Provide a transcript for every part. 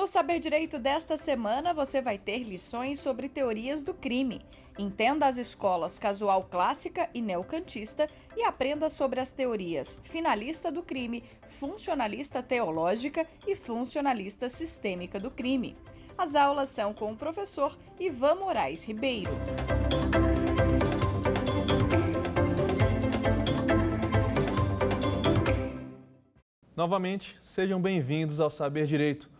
No Saber Direito desta semana, você vai ter lições sobre teorias do crime. Entenda as escolas casual clássica e neocantista e aprenda sobre as teorias finalista do crime, funcionalista teológica e funcionalista sistêmica do crime. As aulas são com o professor Ivan Moraes Ribeiro. Novamente, sejam bem-vindos ao Saber Direito.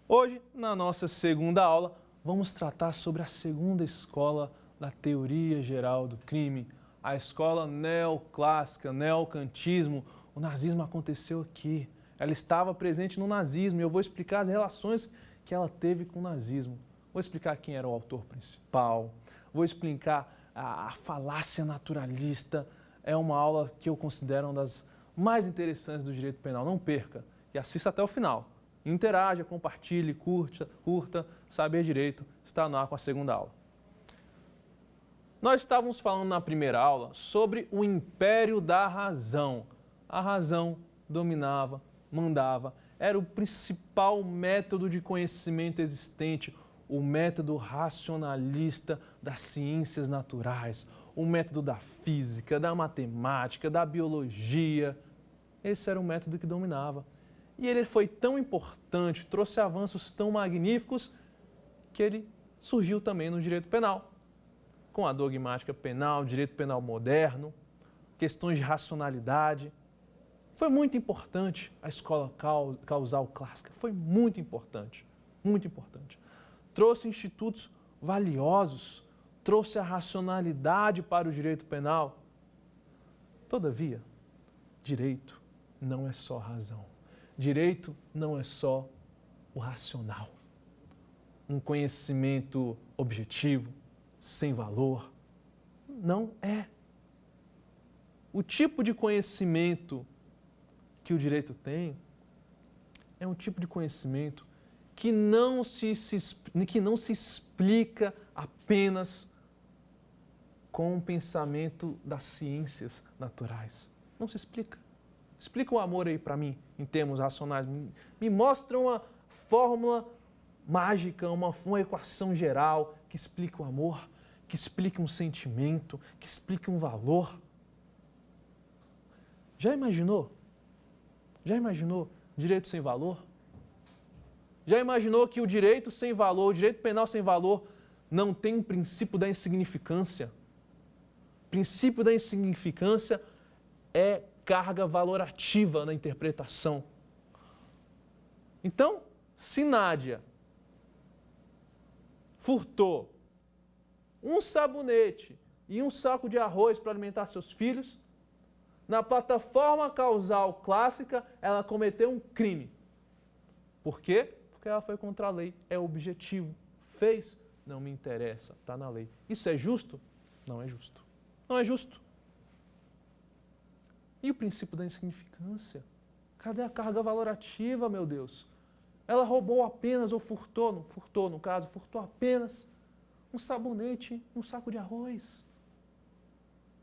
Hoje, na nossa segunda aula, vamos tratar sobre a segunda escola da teoria geral do crime, a escola neoclássica, neocantismo. O nazismo aconteceu aqui, ela estava presente no nazismo e eu vou explicar as relações que ela teve com o nazismo. Vou explicar quem era o autor principal, vou explicar a falácia naturalista. É uma aula que eu considero uma das mais interessantes do direito penal. Não perca e assista até o final. Interaja, compartilhe, curta. Saber Direito está no ar com a segunda aula. Nós estávamos falando na primeira aula sobre o império da razão. A razão dominava, mandava, era o principal método de conhecimento existente, o método racionalista das ciências naturais, o método da física, da matemática, da biologia. Esse era o método que dominava. E ele foi tão importante, trouxe avanços tão magníficos, que ele surgiu também no direito penal, com a dogmática penal, direito penal moderno, questões de racionalidade. Foi muito importante a escola causal clássica, foi muito importante, muito importante. Trouxe institutos valiosos, trouxe a racionalidade para o direito penal. Todavia, direito não é só razão. Direito não é só o racional. Um conhecimento objetivo, sem valor. Não é. O tipo de conhecimento que o direito tem é um tipo de conhecimento que não se explica apenas com o pensamento das ciências naturais. Não se explica. Explica o amor aí para mim, em termos racionais. Me mostra uma fórmula mágica, uma equação geral que explica o amor, que explica um sentimento, que explica um valor. Já imaginou? Já imaginou direito sem valor? Já imaginou que o direito sem valor, o direito penal sem valor, não tem um princípio da insignificância? O princípio da insignificância é carga valorativa na interpretação. Então, se Nádia furtou um sabonete e um saco de arroz para alimentar seus filhos, na plataforma causal clássica, ela cometeu um crime. Por quê? Porque ela foi contra a lei. É objetivo. Fez? Não me interessa. Está na lei. Isso é justo? Não é justo. Não é justo. E o princípio da insignificância? Cadê a carga valorativa, meu Deus? Ela roubou apenas ou furtou, não furtou no caso, furtou apenas um sabonete, um saco de arroz.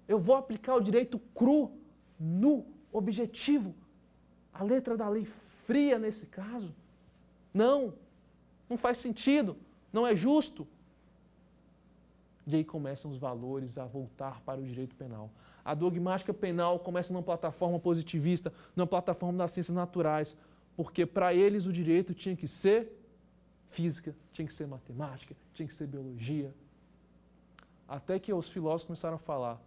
Eu vou aplicar o direito cru, nu, objetivo, a letra da lei fria nesse caso? Não, não faz sentido, não é justo. E aí começam os valores a voltar para o direito penal. A dogmática penal começa numa plataforma positivista, numa plataforma das ciências naturais, porque para eles o direito tinha que ser física, tinha que ser matemática, tinha que ser biologia. Até que os filósofos começaram a falar,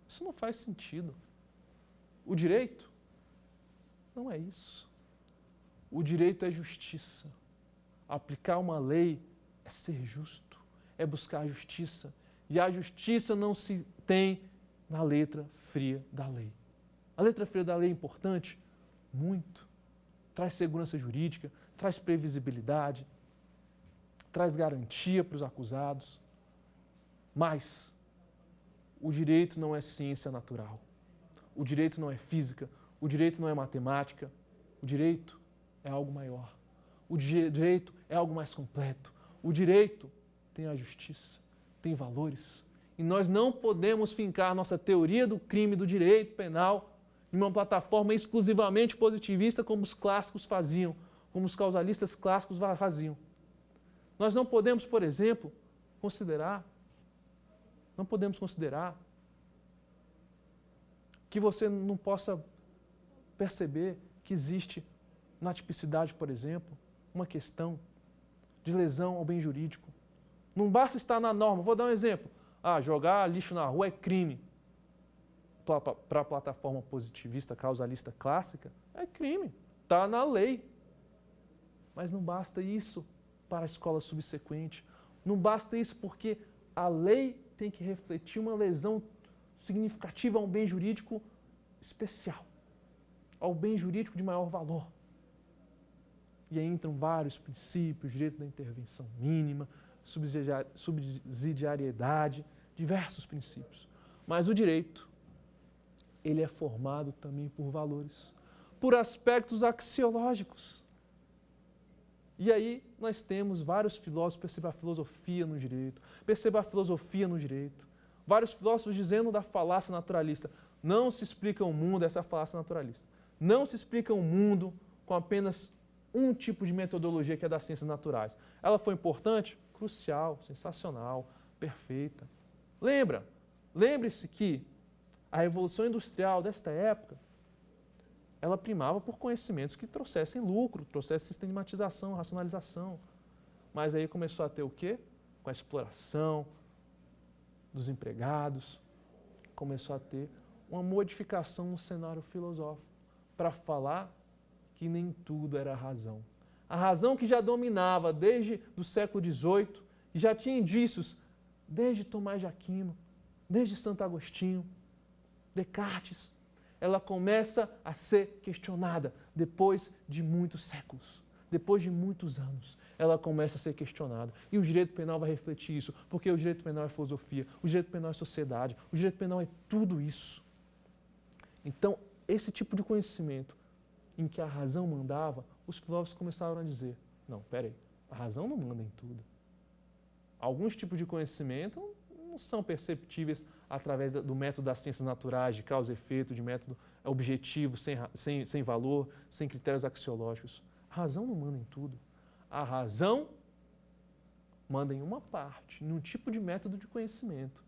isso não faz sentido. O direito não é isso. O direito é justiça. Aplicar uma lei é ser justo, é buscar a justiça. E a justiça não se tem na letra fria da lei. A letra fria da lei é importante? Muito. Traz segurança jurídica, traz previsibilidade, traz garantia para os acusados. Mas o direito não é ciência natural. O direito não é física. O direito não é matemática. O direito é algo maior. O direito é algo mais completo. O direito tem a justiça, tem valores. E nós não podemos fincar nossa teoria do crime, do direito penal, em uma plataforma exclusivamente positivista como os clássicos faziam, como os causalistas clássicos faziam. Nós não podemos, por exemplo, considerar que você não possa perceber que existe na tipicidade, por exemplo, uma questão de lesão ao bem jurídico. Não basta estar na norma. Vou dar um exemplo. Jogar lixo na rua é crime. Para a plataforma positivista, causalista clássica, é crime. Está na lei. Mas não basta isso para a escola subsequente. Não basta isso porque a lei tem que refletir uma lesão significativa a um bem jurídico especial, ao bem jurídico de maior valor. E aí entram vários princípios, direito da intervenção mínima, subsidiariedade, diversos princípios. Mas o direito, ele é formado também por valores, por aspectos axiológicos. E aí nós temos vários filósofos, perceba a filosofia no direito, vários filósofos dizendo da falácia naturalista. Não se explica o mundo, essa falácia naturalista. Não se explica o mundo com apenas um tipo de metodologia que é das ciências naturais. Ela foi importante? Crucial, sensacional, perfeita. Lembre-se que a Revolução Industrial desta época, ela primava por conhecimentos que trouxessem lucro, trouxessem sistematização, racionalização. Mas aí começou a ter o quê? Com a exploração dos empregados, começou a ter uma modificação no cenário filosófico para falar que nem tudo era razão. A razão que já dominava desde o século XVIII e já tinha indícios desde Tomás de Aquino, desde Santo Agostinho, Descartes, ela começa a ser questionada depois de muitos séculos, depois de muitos anos. Ela começa a ser questionada. E o direito penal vai refletir isso, porque o direito penal é filosofia, o direito penal é sociedade, o direito penal é tudo isso. Então, esse tipo de conhecimento em que a razão mandava, os filósofos começaram a dizer, não, peraí, a razão não manda em tudo. Alguns tipos de conhecimento não são perceptíveis através do método das ciências naturais, de causa e efeito, de método objetivo, sem valor, sem critérios axiológicos. A razão não manda em tudo. A razão manda em uma parte, em um tipo de método de conhecimento,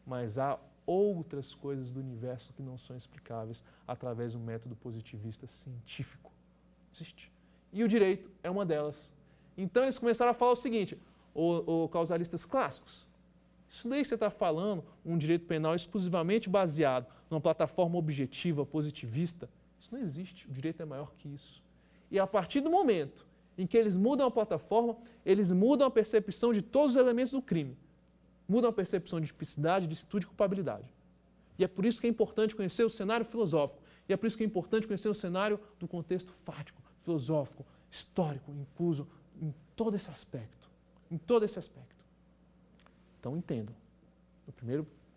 mas há outras coisas do universo que não são explicáveis através do método positivista científico. Existe. E o direito é uma delas. Então eles começaram a falar o seguinte, os causalistas clássicos, isso daí que você está falando, um direito penal exclusivamente baseado numa plataforma objetiva, positivista, isso não existe, o direito é maior que isso. E a partir do momento em que eles mudam a plataforma, eles mudam a percepção de todos os elementos do crime. Mudam a percepção de tipicidade, de licitude e culpabilidade. E é por isso que é importante conhecer o cenário filosófico. E é por isso que é importante conhecer o cenário do contexto fático, filosófico, histórico, incluso em todo esse aspecto. Em todo esse aspecto. Então entendam,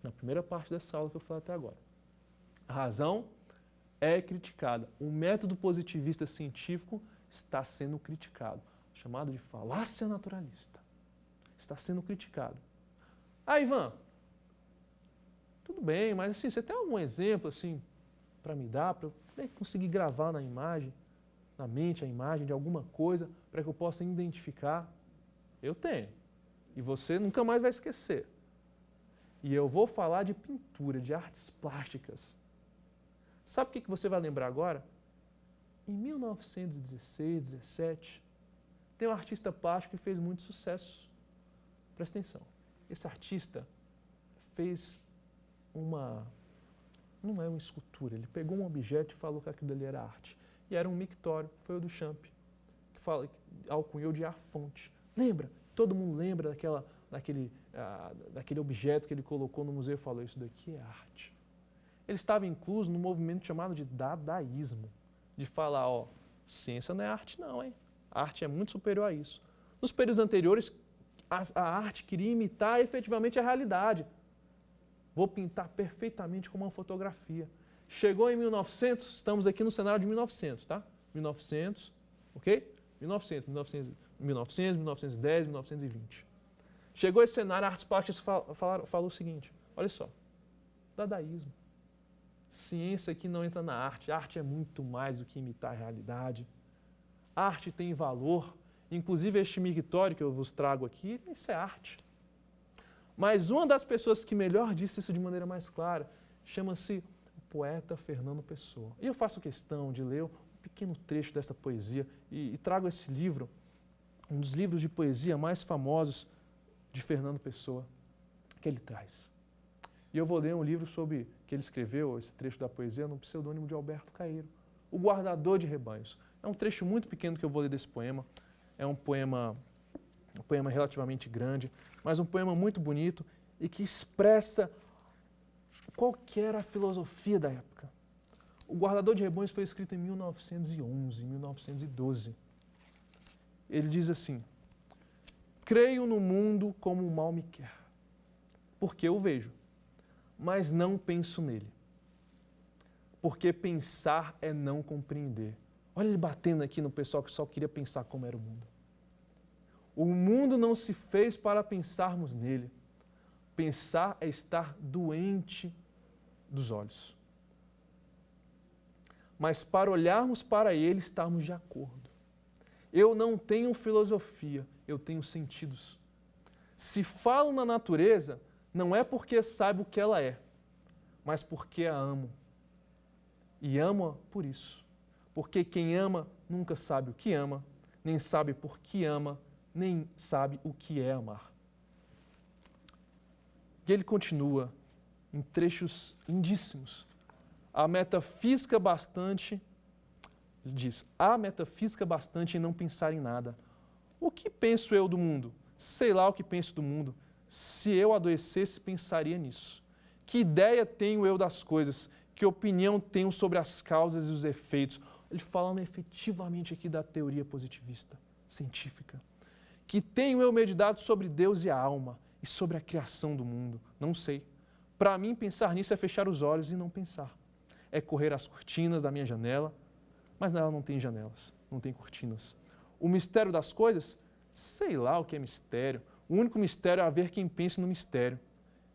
na primeira parte dessa aula que eu falei até agora, a razão é criticada. O método positivista científico está sendo criticado, chamado de falácia naturalista. Está sendo criticado. Ivan, tudo bem, mas assim, você tem algum exemplo assim para me dar, para eu conseguir gravar na imagem, na mente a imagem de alguma coisa, para que eu possa identificar? Eu tenho. E você nunca mais vai esquecer. E eu vou falar de pintura, de artes plásticas. Sabe o que você vai lembrar agora? Em 1916, 17, tem um artista plástico que fez muito sucesso. Presta atenção. Esse artista fez não é uma escultura, ele pegou um objeto e falou que aquilo ali era arte. E era um mictório, foi o Duchamp, que alcunhou de a fonte. Lembra? Todo mundo lembra daquele objeto que ele colocou no museu e falou, isso daqui é arte. Ele estava incluso num movimento chamado de dadaísmo, de falar, ciência não é arte não, hein? A arte é muito superior a isso. Nos períodos anteriores, a arte queria imitar efetivamente a realidade. Vou pintar perfeitamente como uma fotografia. Chegou em 1900, estamos aqui no cenário de 1900, tá? 1900, ok? 1900, 1910, 1920. Chegou esse cenário, artes plásticas falou o seguinte, olha só, dadaísmo. Ciência aqui não entra na arte, a arte é muito mais do que imitar a realidade. arte tem valor. Inclusive este mictório que eu vos trago aqui, isso é arte. Mas uma das pessoas que melhor disse isso de maneira mais clara chama-se o poeta Fernando Pessoa. E eu faço questão de ler um pequeno trecho dessa poesia e trago esse livro, um dos livros de poesia mais famosos de Fernando Pessoa, que ele traz. E eu vou ler um livro sobre que ele escreveu, esse trecho da poesia, no pseudônimo de Alberto Caeiro, O Guardador de Rebanhos. É um trecho muito pequeno que eu vou ler desse poema. É um poema relativamente grande, mas um poema muito bonito e que expressa qual que era a filosofia da época. O Guardador de Rebanhos foi escrito em 1911, 1912. Ele diz assim: creio no mundo como o mal me quer, porque eu vejo, mas não penso nele. Porque pensar é não compreender. Olha ele batendo aqui no pessoal que só queria pensar como era o mundo. O mundo não se fez para pensarmos nele. Pensar é estar doente dos olhos. Mas para olharmos para ele, estarmos de acordo. Eu não tenho filosofia, eu tenho sentidos. Se falo na natureza, não é porque saiba o que ela é, mas porque a amo. E amo-a por isso. Porque quem ama nunca sabe o que ama, nem sabe por que ama, nem sabe o que é amar. E ele continua em trechos lindíssimos. A metafísica bastante, ele diz, há metafísica bastante em não pensar em nada. O que penso eu do mundo? Sei lá o que penso do mundo. Se eu adoecesse, pensaria nisso. Que ideia tenho eu das coisas? Que opinião tenho sobre as causas e os efeitos? Ele falando efetivamente aqui da teoria positivista, científica. Que tenho eu meditado sobre Deus e a alma e sobre a criação do mundo? Não sei. Para mim, pensar nisso é fechar os olhos e não pensar. É correr as cortinas da minha janela, mas nela não tem janelas, não tem cortinas. O mistério das coisas? Sei lá o que é mistério. O único mistério é haver quem pense no mistério.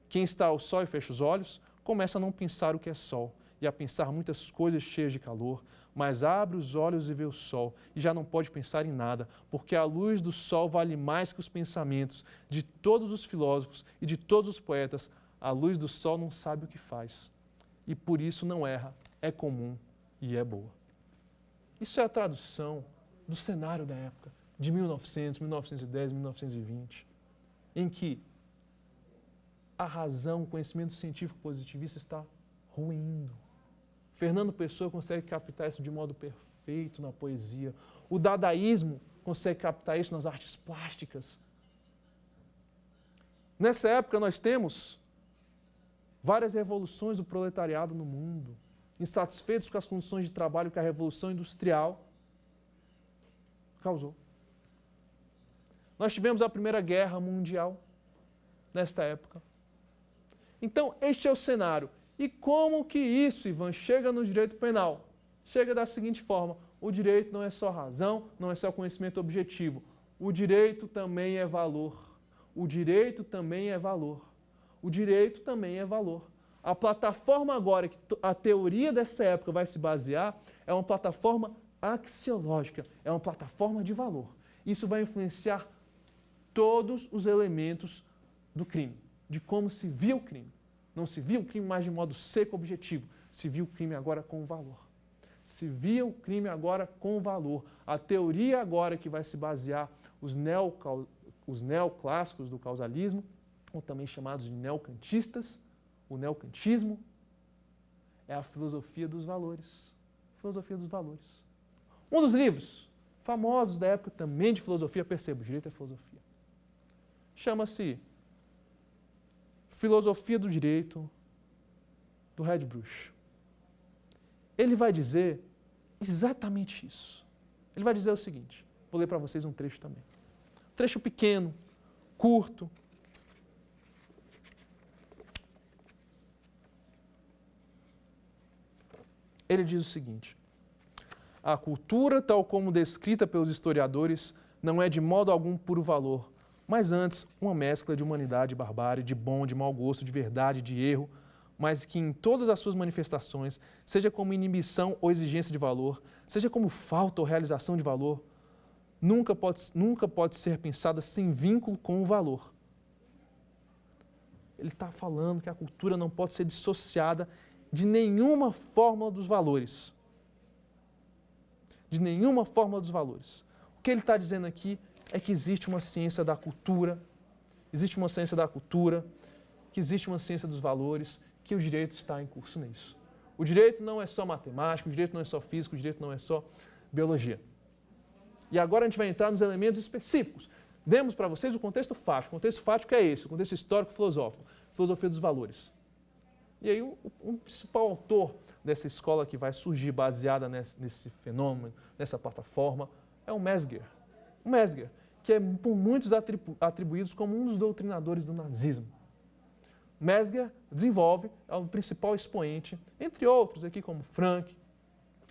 Quem está ao sol e fecha os olhos, começa a não pensar o que é sol e a pensar muitas coisas cheias de calor, mas abre os olhos e vê o sol e já não pode pensar em nada, porque a luz do sol vale mais que os pensamentos de todos os filósofos e de todos os poetas. A luz do sol não sabe o que faz e por isso não erra, é comum e é boa. Isso é a tradução do cenário da época, de 1900, 1910, 1920, em que a razão, o conhecimento científico positivista está ruindo. Fernando Pessoa consegue captar isso de modo perfeito na poesia. O dadaísmo consegue captar isso nas artes plásticas. Nessa época nós temos várias revoluções do proletariado no mundo, insatisfeitos com as condições de trabalho que a Revolução Industrial causou. Nós tivemos a Primeira Guerra Mundial nesta época. Então, este é o cenário. E como que isso, Ivan, chega no direito penal? Chega da seguinte forma: o direito não é só razão, não é só conhecimento objetivo. O direito também é valor. O direito também é valor. O direito também é valor. A plataforma agora que a teoria dessa época vai se basear é uma plataforma axiológica, é uma plataforma de valor. Isso vai influenciar todos os elementos do crime, de como se via o crime. Não se via o crime mais de modo seco objetivo, se via o crime agora com valor. Se via o crime agora com valor. A teoria agora que vai se basear os neoclássicos do causalismo, ou também chamados de neocantistas, o neocantismo, é a filosofia dos valores. Filosofia dos valores. Um dos livros famosos da época também de filosofia, perceba, direito é filosofia, chama-se Filosofia do Direito, do Red Brush. Ele vai dizer exatamente isso. Ele vai dizer o seguinte, vou ler para vocês um trecho também. Um trecho pequeno, curto. Ele diz o seguinte: a cultura, tal como descrita pelos historiadores, não é de modo algum puro valor, mas antes uma mescla de humanidade e barbárie, de bom, de mau gosto, de verdade, de erro, mas que em todas as suas manifestações, seja como inibição ou exigência de valor, seja como falta ou realização de valor, nunca pode ser pensada sem vínculo com o valor. Ele está falando que a cultura não pode ser dissociada de nenhuma forma dos valores. De nenhuma forma dos valores. O que ele está dizendo aqui é que existe uma ciência da cultura, que existe uma ciência dos valores, que o direito está em curso nisso. O direito não é só matemática, o direito não é só física, o direito não é só biologia. E agora a gente vai entrar nos elementos específicos. Demos para vocês o contexto fático. O contexto fático é esse, o contexto histórico-filosófico, filosofia dos valores. E aí o principal autor dessa escola que vai surgir baseada nesse fenômeno, nessa plataforma, é o Mesmer. O Mesmer, que é por muitos atribuídos como um dos doutrinadores do nazismo. Mesmer desenvolve, é o principal expoente, entre outros aqui como Frank,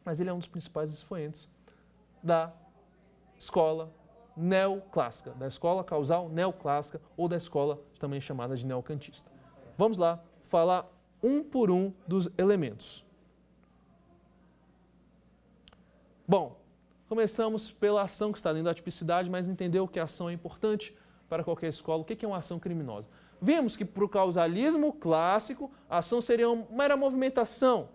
mas ele é um dos principais expoentes da escola neoclássica, da escola causal neoclássica ou da escola também chamada de neocantista. Vamos lá falar um por um dos elementos. Bom, começamos pela ação que está dentro da tipicidade, mas entendeu que a ação é importante para qualquer escola. O que é uma ação criminosa? Vimos que para o causalismo clássico, a ação seria uma mera movimentação.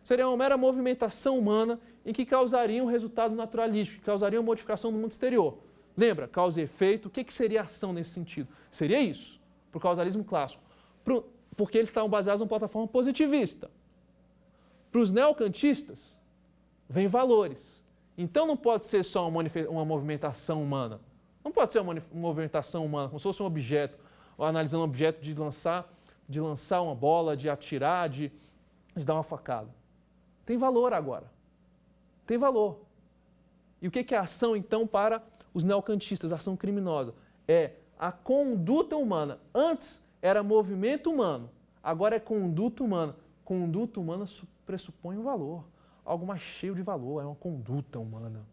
Seria uma mera movimentação humana em que causaria um resultado naturalístico, que causaria uma modificação no mundo exterior. Lembra? Causa e efeito. O que seria ação nesse sentido? Seria isso, para o causalismo clássico. Porque eles estavam baseados numa plataforma positivista. Para os neocantistas, vem valores. Então não pode ser só uma movimentação humana. Não pode ser uma movimentação humana, como se fosse um objeto, ou analisando um objeto de lançar uma bola, de atirar, de dar uma facada. Tem valor agora. Tem valor. E o que é a ação, então, para os neocantistas? A ação criminosa é a conduta humana. Antes era movimento humano, agora é conduta humana. Conduta humana pressupõe um valor, algo mais cheio de valor, é uma conduta humana.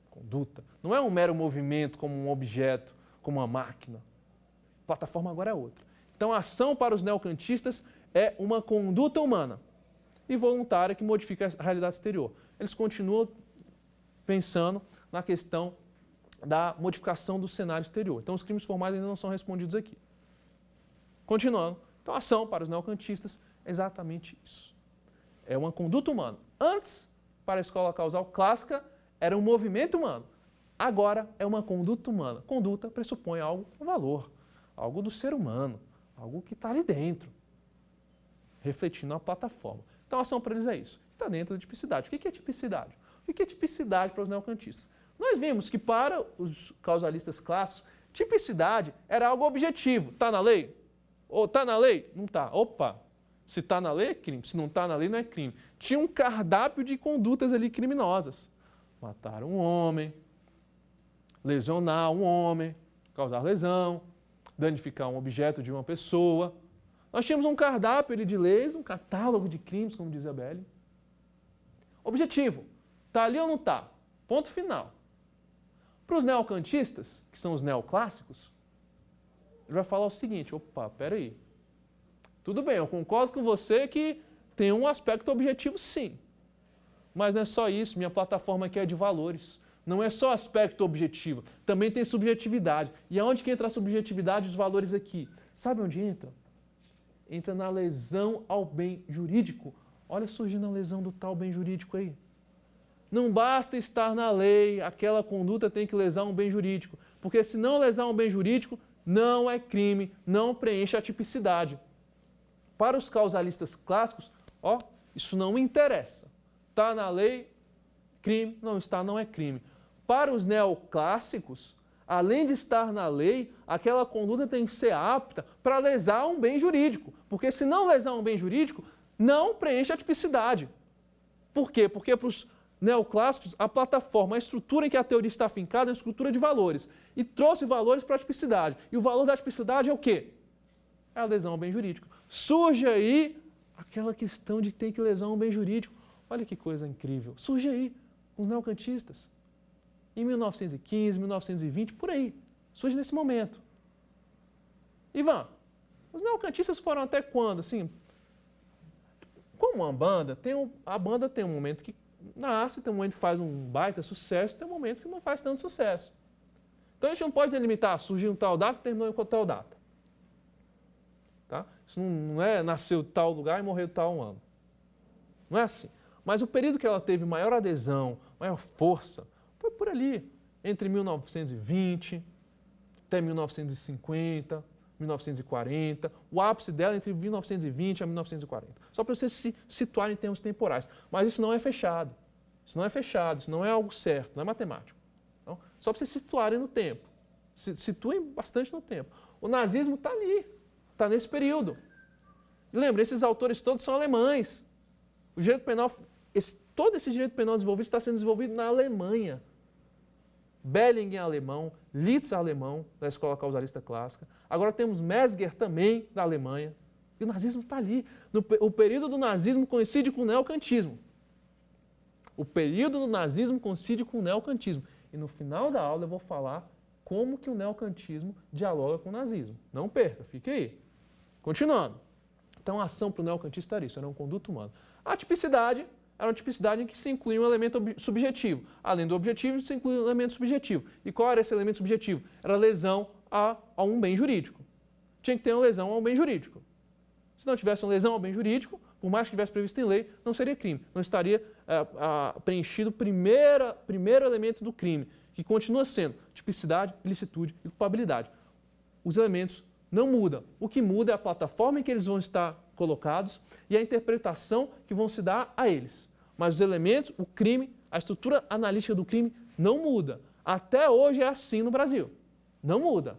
Conduta. Não é um mero movimento como um objeto, como uma máquina. A plataforma agora é outra. Então a ação para os neocantistas é uma conduta humana e voluntária que modifica a realidade exterior. Eles continuam pensando na questão da modificação do cenário exterior. Então os crimes formais ainda não são respondidos aqui. Continuando, então a ação para os neocantistas é exatamente isso. É uma conduta humana. Antes, para a escola causal clássica, era um movimento humano. Agora é uma conduta humana. Conduta pressupõe algo com valor, algo do ser humano, algo que está ali dentro, refletindo a plataforma. Então a ação para eles é isso. Está dentro da tipicidade. O que é tipicidade? O que é tipicidade para os neocantistas? Nós vimos que para os causalistas clássicos, tipicidade era algo objetivo. Está na lei? Ou está na lei? Não está. Opa! Se está na lei é crime, se não está na lei não é crime. Tinha um cardápio de condutas ali criminosas. Matar um homem, lesionar um homem, causar lesão, danificar um objeto de uma pessoa. Nós tínhamos um cardápio ali de leis, um catálogo de crimes, como diz a Belle. Objetivo, está ali ou não está? Ponto final. Para os neocantistas, que são os neoclássicos, ele vai falar o seguinte, opa, peraí. Tudo bem, eu concordo com você que tem um aspecto objetivo sim. Mas não é só isso, minha plataforma aqui é de valores. Não é só aspecto objetivo, também tem subjetividade. E aonde que entra a subjetividade e os valores aqui? Sabe onde entra? Entra na lesão ao bem jurídico. Olha surgindo a lesão do tal bem jurídico aí. Não basta estar na lei, aquela conduta tem que lesar um bem jurídico. Porque se não lesar um bem jurídico, não é crime, não preenche a tipicidade. Para os causalistas clássicos, isso não interessa. Está na lei, crime, não está, não é crime. Para os neoclássicos, além de estar na lei, aquela conduta tem que ser apta para lesar um bem jurídico. Porque se não lesar um bem jurídico, não preenche a tipicidade. Por quê? Porque para os neoclássicos, a plataforma, a estrutura em que a teoria está afincada é a estrutura de valores. E trouxe valores para a tipicidade. E o valor da tipicidade é o quê? É a lesão ao bem jurídico. Surge aí aquela questão de ter que lesar um bem jurídico. Olha que coisa incrível. Surge aí, os neocantistas. Em 1915, 1920, por aí. Surge nesse momento. Ivan, Os neocantistas foram até quando? Assim, como uma banda, a banda tem um momento que nasce, tem um momento que faz um baita sucesso, tem um momento que não faz tanto sucesso. Então a gente não pode delimitar, surgiu em tal data e terminou em tal data. Tá? Isso não é nasceu em tal lugar e morreu em tal ano. Não é assim. Mas o período que ela teve maior adesão, maior força, foi por ali, entre 1920 até 1950, 1940. O ápice dela é entre 1920 a 1940. Só para vocês se situarem em termos temporais. Mas isso não é fechado. Isso não é fechado, isso não é algo certo, não é matemático. Então, só para vocês se situarem no tempo. Se situem bastante no tempo. O nazismo está ali, está nesse período. Lembra, esses autores todos são alemães. O direito penal, todo esse direito penal desenvolvido está sendo desenvolvido na Alemanha. Belling é alemão, Litz é alemão, da Escola Causalista Clássica. Agora temos Mesger também, da Alemanha. E o nazismo está ali. O período do nazismo coincide com o neocantismo. O período do nazismo coincide com o neocantismo. E no final da aula eu vou falar como que o neocantismo dialoga com o nazismo. Não perca, fique aí. Continuando. Então a ação para o neocantista era isso, era um conduto humano. A tipicidade era uma tipicidade em que se inclui um elemento subjetivo. Além do objetivo, se inclui um elemento subjetivo. E qual era esse elemento subjetivo? Era a lesão a um bem jurídico. Tinha que ter uma lesão a um bem jurídico. Se não tivesse uma lesão ao bem jurídico, por mais que tivesse previsto em lei, não seria crime. Não estaria preenchido o primeiro elemento do crime, que continua sendo tipicidade, ilicitude e culpabilidade. Os elementos não mudam. O que muda é a plataforma em que eles vão estar colocados e a interpretação que vão se dar a eles. Mas os elementos, o crime, a estrutura analítica do crime não muda. Até hoje é assim no Brasil. Não muda.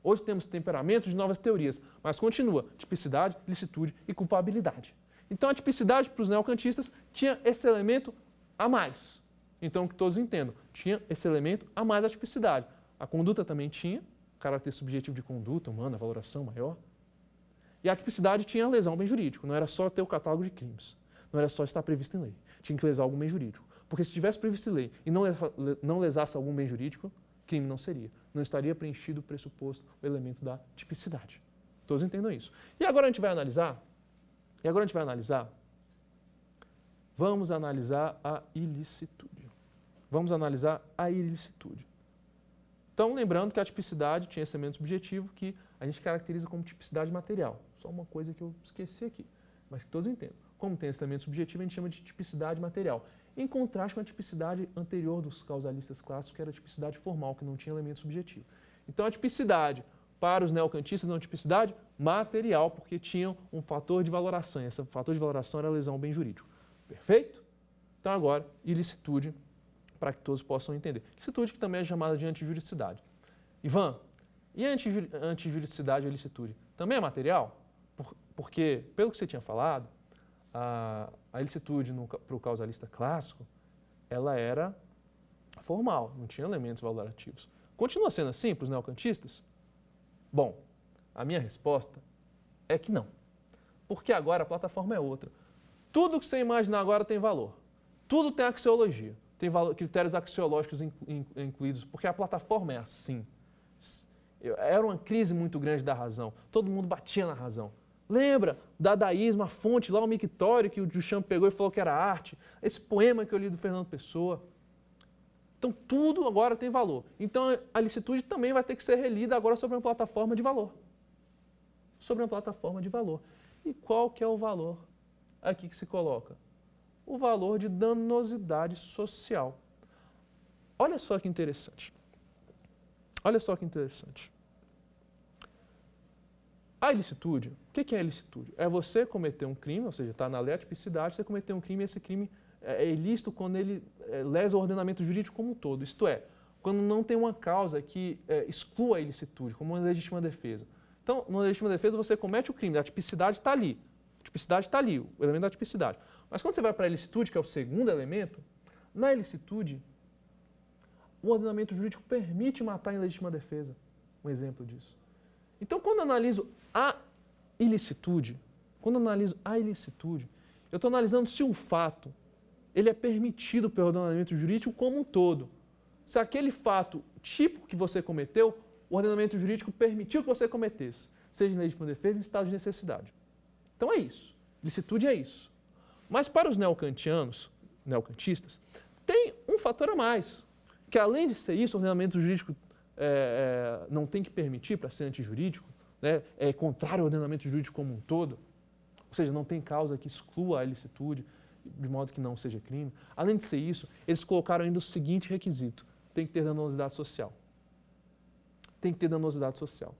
Hoje temos temperamentos de novas teorias, mas continua tipicidade, licitude e culpabilidade. Então a tipicidade para os neocantistas tinha esse elemento a mais. Então que todos entendam, tinha esse elemento a mais da tipicidade. A conduta também tinha, caráter subjetivo de conduta humana, valoração maior. E a tipicidade tinha a lesão ao bem jurídico, não era só ter o catálogo de crimes, não era só estar previsto em lei, tinha que lesar algum bem jurídico. Porque se tivesse previsto em lei e não lesasse algum bem jurídico, crime não seria. Não estaria preenchido o pressuposto, o elemento da tipicidade. Todos entendam isso. E agora a gente vai analisar, vamos analisar a ilicitude. Vamos analisar a ilicitude. Então, lembrando que a tipicidade tinha esse elemento subjetivo que a gente caracteriza como tipicidade material. Só uma coisa que eu esqueci aqui, mas que todos entendam. Como tem esse elemento subjetivo, a gente chama de tipicidade material. Em contraste com a tipicidade anterior dos causalistas clássicos, que era a tipicidade formal, que não tinha elemento subjetivo. Então, a tipicidade para os neocantistas é uma tipicidade material, porque tinham um fator de valoração. E esse fator de valoração era a lesão ao bem jurídico. Perfeito? Então, agora, ilicitude, para que todos possam entender. Ilicitude que também é chamada de antijuridicidade. Ivan, e a antijuridicidade e a ilicitude? Também é material? Porque, pelo que você tinha falado, a ilicitude para o causalista clássico, ela era formal, não tinha elementos valorativos. Continua sendo assim para os neocantistas? Bom, a minha resposta é que não. Porque agora a plataforma é outra. Tudo que você imaginar agora tem valor. Tudo tem axiologia, tem critérios axiológicos incluídos, porque a plataforma é assim. Era uma crise muito grande da razão, todo mundo batia na razão. Lembra? Dadaísmo, a fonte lá, o mictório que o Duchamp pegou e falou que era arte. Esse poema que eu li do Fernando Pessoa. Então, tudo agora tem valor. Então, a licitude também vai ter que ser relida agora sobre uma plataforma de valor. Sobre uma plataforma de valor. E qual que é o valor aqui que se coloca? O valor de danosidade social. Olha só que interessante. Olha só que interessante. A ilicitude, o que é a ilicitude? É você cometer um crime, ou seja, está na lei a tipicidade, você cometer um crime e esse crime é ilícito quando ele lesa o ordenamento jurídico como um todo. Isto é, quando não tem uma causa que exclua a ilicitude, como uma legítima defesa. Então, numa legítima defesa, você comete o crime, a tipicidade está ali. A tipicidade está ali, o elemento da tipicidade. Mas quando você vai para a ilicitude, que é o segundo elemento, na ilicitude, o ordenamento jurídico permite matar em legítima defesa. Um exemplo disso. Então, quando eu analiso a ilicitude, eu estou analisando se um fato ele é permitido pelo ordenamento jurídico como um todo. Se aquele fato típico que você cometeu, o ordenamento jurídico permitiu que você cometesse. seja em legítima defesa, em estado de necessidade. Então é isso. Ilicitude é isso. Mas para os neocantistas, tem um fator a mais, que além de ser isso, o ordenamento jurídico não tem que permitir para ser antijurídico, né, é contrário ao ordenamento jurídico como um todo, ou seja, não tem causa que exclua a ilicitude, de modo que não seja crime. Além de ser isso, eles colocaram ainda o seguinte requisito: tem que ter danosidade social. Tem que ter danosidade social.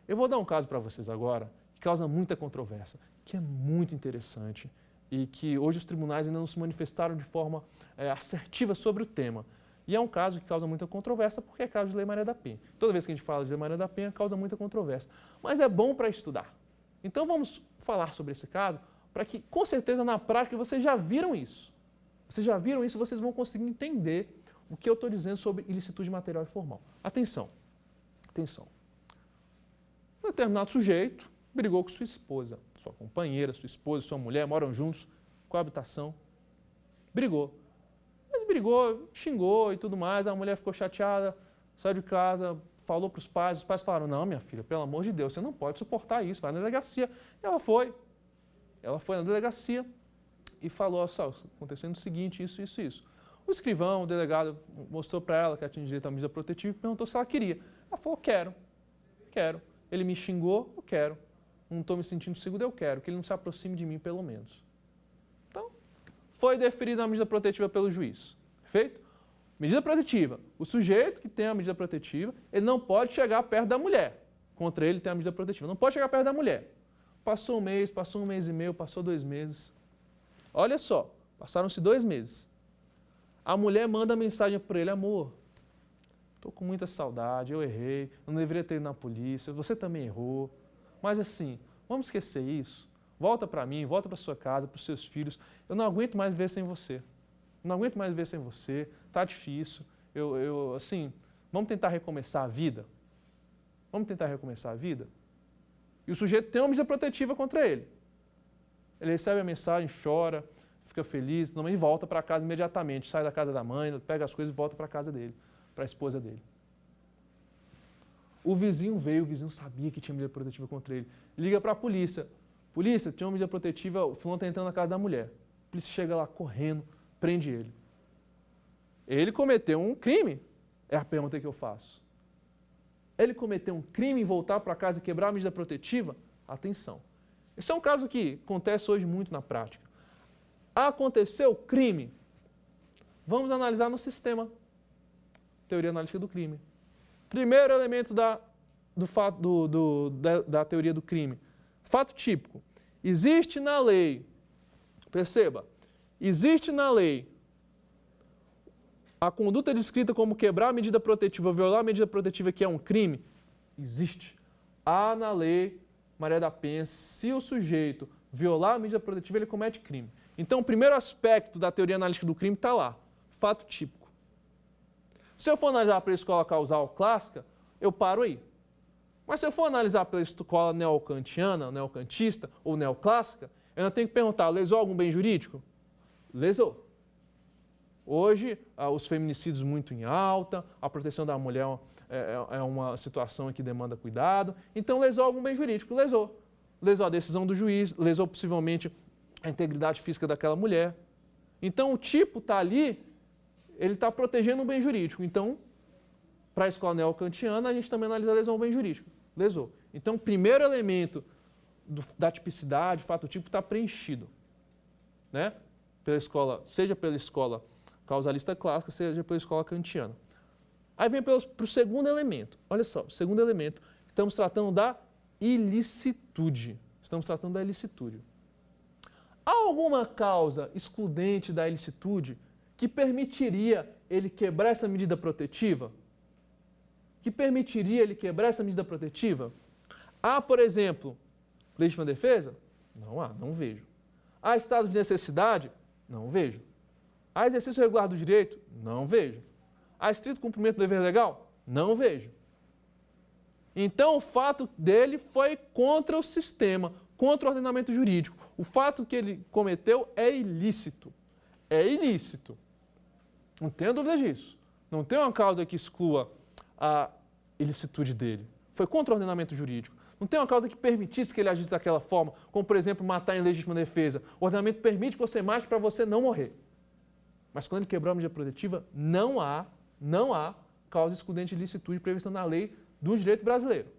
Eu vou dar um caso para vocês agora, que causa muita controvérsia, que é muito interessante e que hoje os tribunais ainda não se manifestaram de forma assertiva sobre o tema. E é um caso que causa muita controvérsia porque é caso de Lei Maria da Penha. Toda vez que a gente fala de Lei Maria da Penha, causa muita controvérsia. Mas é bom para estudar. Então vamos falar sobre esse caso para que, com certeza, na prática, vocês já viram isso. Vocês já viram isso, vocês vão conseguir entender o que eu estou dizendo sobre ilicitude material e formal. Atenção, atenção. Um determinado sujeito brigou com sua esposa, sua companheira, sua esposa, sua mulher, moram juntos, coabitação. Brigou. Mas brigou, xingou e tudo mais, a mulher ficou chateada, saiu de casa, falou para os pais falaram: não, minha filha, pelo amor de Deus, você não pode suportar isso, vai na delegacia. Ela foi na delegacia e falou: só, acontecendo o seguinte, isso. O escrivão, o delegado, mostrou para ela que ela tinha direito à medida protetiva e perguntou se ela queria. Ela falou: quero. Ele me xingou, eu quero. Não estou me sentindo seguro, eu quero. Que ele não se aproxime de mim, pelo menos. Então, foi deferida a medida protetiva pelo juiz. Perfeito? Medida protetiva. O sujeito que tem a medida protetiva, ele não pode chegar perto da mulher. Contra ele tem a medida protetiva. Não pode chegar perto da mulher. Passou um mês e meio, passou 2 meses. Olha só, passaram-se 2 meses. A mulher manda mensagem para ele: amor, estou com muita saudade, eu errei, eu não deveria ter ido na polícia, você também errou. Mas assim, vamos esquecer isso. Volta para mim, volta para sua casa, para os seus filhos. Eu não aguento mais viver sem você. Não aguento mais viver sem você, tá difícil. Assim, vamos tentar recomeçar a vida? Vamos tentar recomeçar a vida? E o sujeito tem uma medida protetiva contra ele. Ele recebe a mensagem, chora, fica feliz, e volta para casa imediatamente. Sai da casa da mãe, pega as coisas e volta para a casa dele, para a esposa dele. O vizinho veio, o vizinho sabia que tinha medida protetiva contra ele. Liga para a polícia. Polícia, tinha uma medida protetiva, o fulano está entrando na casa da mulher. A polícia chega lá correndo, prende ele. Ele cometeu um crime? É a pergunta que eu faço. Ele cometeu um crime em voltar para casa e quebrar a medida protetiva? Atenção. Esse é um caso que acontece hoje muito na prática. Aconteceu crime? Vamos analisar no sistema. Teoria analítica do crime. Primeiro elemento da teoria do crime. Fato típico. Existe na lei, perceba, existe na lei a conduta descrita como quebrar a medida protetiva, violar a medida protetiva, que é um crime? Existe. Há na lei Maria da Penha, se o sujeito violar a medida protetiva, ele comete crime. Então, o primeiro aspecto da teoria analítica do crime está lá, fato típico. Se eu for analisar pela escola causal clássica, eu paro aí. Mas se eu for analisar pela escola neocantiana, neocantista ou neoclássica, eu ainda tenho que perguntar: lesou algum bem jurídico? Lesou. Hoje, os feminicídios muito em alta, a proteção da mulher é uma situação que demanda cuidado. Então, lesou algum bem jurídico? Lesou. Lesou a decisão do juiz, lesou possivelmente a integridade física daquela mulher. Então, o tipo está ali, ele está protegendo um bem jurídico. Então, para a escola neocantiana, a gente também analisa a lesão ao bem jurídico. Lesou. Então, o primeiro elemento da tipicidade, fato típico, está preenchido. Né? Seja pela escola causalista clássica, seja pela escola kantiana. Aí vem para o segundo elemento. Olha só, o segundo elemento, estamos tratando da ilicitude. Estamos tratando da ilicitude. Há alguma causa excludente da ilicitude que permitiria ele quebrar essa medida protetiva? Que permitiria ele quebrar essa medida protetiva? Há, por exemplo, legítima defesa? Não há, não vejo. Há estado de necessidade? Não vejo. Há exercício regular do direito? Não vejo. Há estrito cumprimento do dever legal? Não vejo. Então, o fato dele foi contra o sistema, contra o ordenamento jurídico. O fato que ele cometeu é ilícito. É ilícito. Não tenho dúvida disso. Não tem uma causa que exclua a ilicitude dele. Foi contra o ordenamento jurídico. Não tem uma causa que permitisse que ele agisse daquela forma, como, por exemplo, matar em legítima defesa. O ordenamento permite que você mate para você não morrer. Mas quando ele quebrou a medida protetiva, não há causa excludente de ilicitude prevista na lei do direito brasileiro.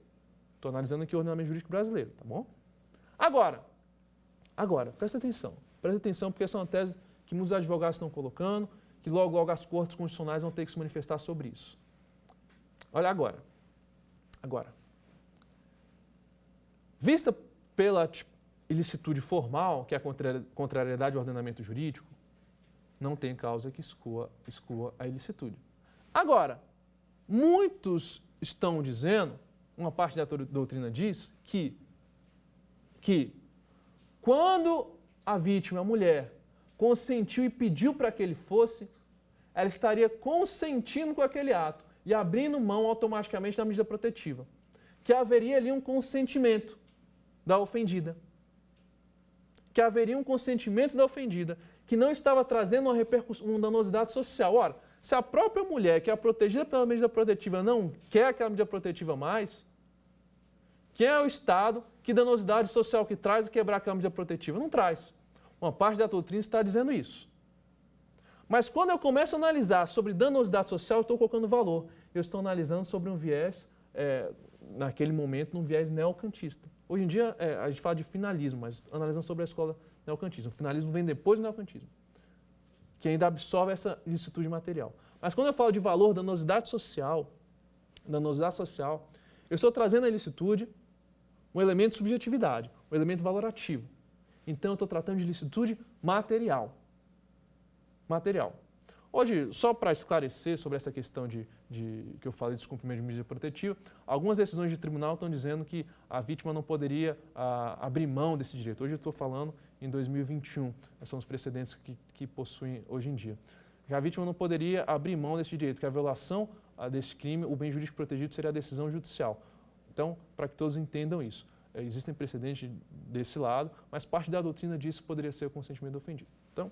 Estou analisando aqui o ordenamento jurídico brasileiro, tá bom? Agora, presta atenção, porque essa é uma tese que muitos advogados estão colocando, que logo as cortes constitucionais vão ter que se manifestar sobre isso. Olha agora. Vista pela ilicitude formal, que é a contrariedade ao ordenamento jurídico, não tem causa que exclua a ilicitude. Agora, muitos estão dizendo, uma parte da doutrina diz, que quando a vítima, a mulher, consentiu e pediu para que ele fosse, ela estaria consentindo com aquele ato e abrindo mão automaticamente da medida protetiva. Que haveria ali um consentimento da ofendida. Que haveria um consentimento da ofendida, que não estava trazendo uma danosidade social. Ora, se a própria mulher, que é protegida pela medida protetiva, não quer aquela medida protetiva mais, quem é o Estado? Que danosidade social que traz a quebrar aquela medida protetiva? Não traz. Uma parte da doutrina está dizendo isso. Mas quando eu começo a analisar sobre danosidade social, eu estou colocando valor. Eu estou analisando sobre um viés, naquele momento, um viés neocantista. Hoje em dia, a gente fala de finalismo, mas analisando sobre a escola neocantista. O finalismo vem depois do neocantismo, que ainda absorve essa ilicitude material. Mas quando eu falo de valor, danosidade social, eu estou trazendo a ilicitude um elemento de subjetividade, um elemento valorativo. Então, eu estou tratando de ilicitude material. Hoje, só para esclarecer sobre essa questão que eu falei de descumprimento de medida protetiva, algumas decisões de tribunal estão dizendo que a vítima não poderia abrir mão desse direito. Hoje eu estou falando em 2021, são os precedentes que possuem hoje em dia. Que a vítima não poderia abrir mão desse direito, que a violação desse crime, o bem jurídico protegido seria a decisão judicial. Então, para que todos entendam isso, existem precedentes desse lado, mas parte da doutrina disso poderia ser o consentimento do ofendido. Então,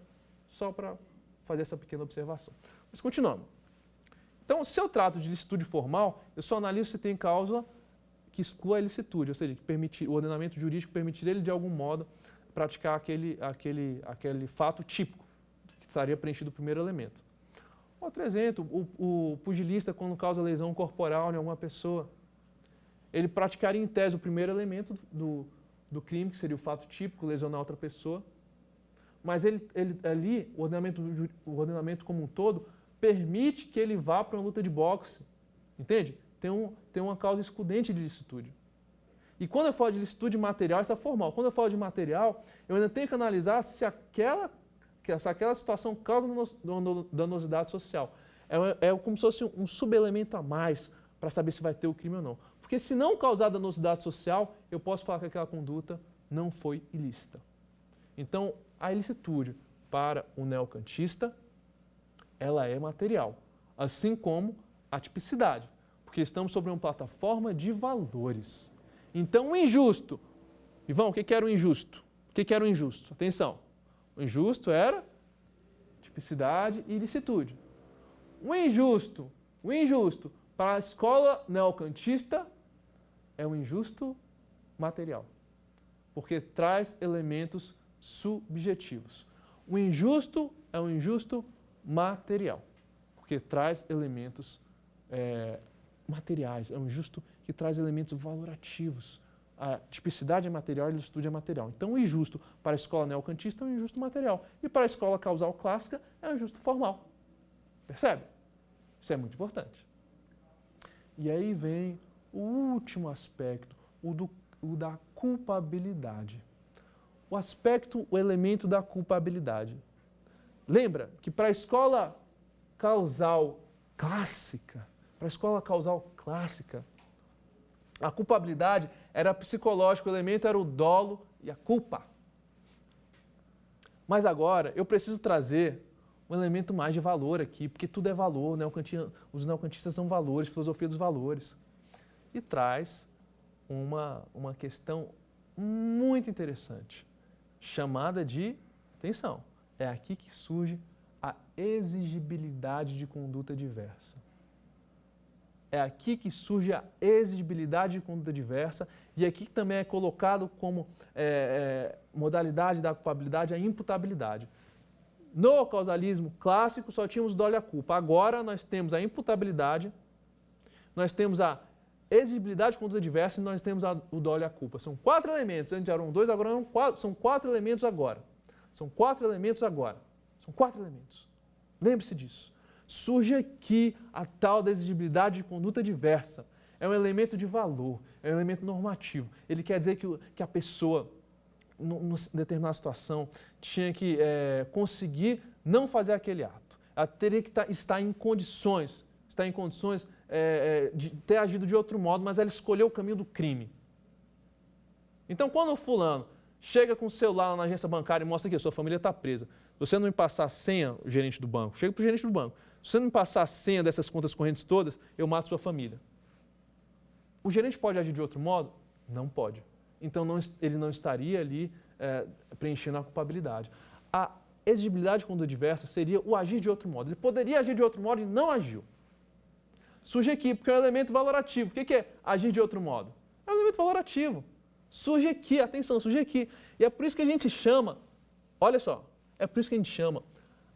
só para fazer essa pequena observação. Mas continuando. Então, se eu trato de ilicitude formal, eu só analiso se tem causa que exclua a ilicitude, ou seja, que o ordenamento jurídico permitir ele, de algum modo, praticar aquele fato típico, que estaria preenchido o primeiro elemento. Outro exemplo, o pugilista, quando causa lesão corporal em alguma pessoa, ele praticaria em tese o primeiro elemento do crime, que seria o fato típico, lesionar outra pessoa, mas ali, o ordenamento como um todo, permite que ele vá para uma luta de boxe, entende? Tem uma causa excludente de ilicitude. E quando eu falo de ilicitude material, isso é formal. Quando eu falo de material, eu ainda tenho que analisar se aquela situação causa danosidade social. É como se fosse um subelemento a mais para saber se vai ter o crime ou não. Porque se não causar danosidade social, eu posso falar que aquela conduta não foi ilícita. Então, a ilicitude para o neocantista, ela é material, assim como a tipicidade, porque estamos sobre uma plataforma de valores. Então, o injusto. Ivão, o que era o injusto? O que era o injusto? Atenção. O injusto era tipicidade e ilicitude. O injusto para a escola neocantista é um injusto material, porque traz elementos subjetivos. O injusto é um injusto material, porque traz elementos materiais, é um injusto que traz elementos valorativos. A tipicidade é material e a ilicitude é material. Então, o injusto para a escola neocantista é um injusto material. E para a escola causal clássica é um injusto formal. Percebe? Isso é muito importante. E aí vem o último aspecto, o da culpabilidade. O elemento da culpabilidade. Lembra que para a escola causal clássica, a culpabilidade era psicológica, o elemento era o dolo e a culpa. Mas agora eu preciso trazer um elemento mais de valor aqui, porque tudo é valor, os neocantistas são valores, filosofia dos valores. E traz uma questão muito interessante, chamada de, atenção, é aqui que surge a exigibilidade de conduta diversa. É aqui que surge a exigibilidade de conduta diversa E aqui também é colocado como modalidade da culpabilidade a imputabilidade. No causalismo clássico só tínhamos o dolo e a culpa. Agora nós temos a imputabilidade, nós temos a exigibilidade de conduta diversa e nós temos o dolo e a culpa. São 4 elementos, antes eram 2, agora eram 4, são 4 elementos agora. São 4 elementos agora. São 4 elementos. Lembre-se disso. Surge aqui a tal da exigibilidade de conduta diversa. É um elemento de valor, é um elemento normativo. Ele quer dizer que a pessoa, em determinada situação, tinha que conseguir não fazer aquele ato. Ela teria que estar em condições de ter agido de outro modo, mas ela escolheu o caminho do crime. Então, quando o fulano chega com o celular lá na agência bancária e mostra que a sua família está presa, se você não me passar a senha, o gerente do banco, chega para o gerente do banco, se você não me passar a senha dessas contas correntes todas, eu mato sua família. O gerente pode agir de outro modo? Não pode. Então, ele não estaria ali preenchendo a culpabilidade. A exigibilidade de conduta diversa seria o agir de outro modo. Ele poderia agir de outro modo e não agiu. Surge aqui, porque é um elemento valorativo. O que é agir de outro modo? É um elemento valorativo. Surge aqui, atenção, surge aqui. E é por isso que a gente chama, olha só, é por isso que a gente chama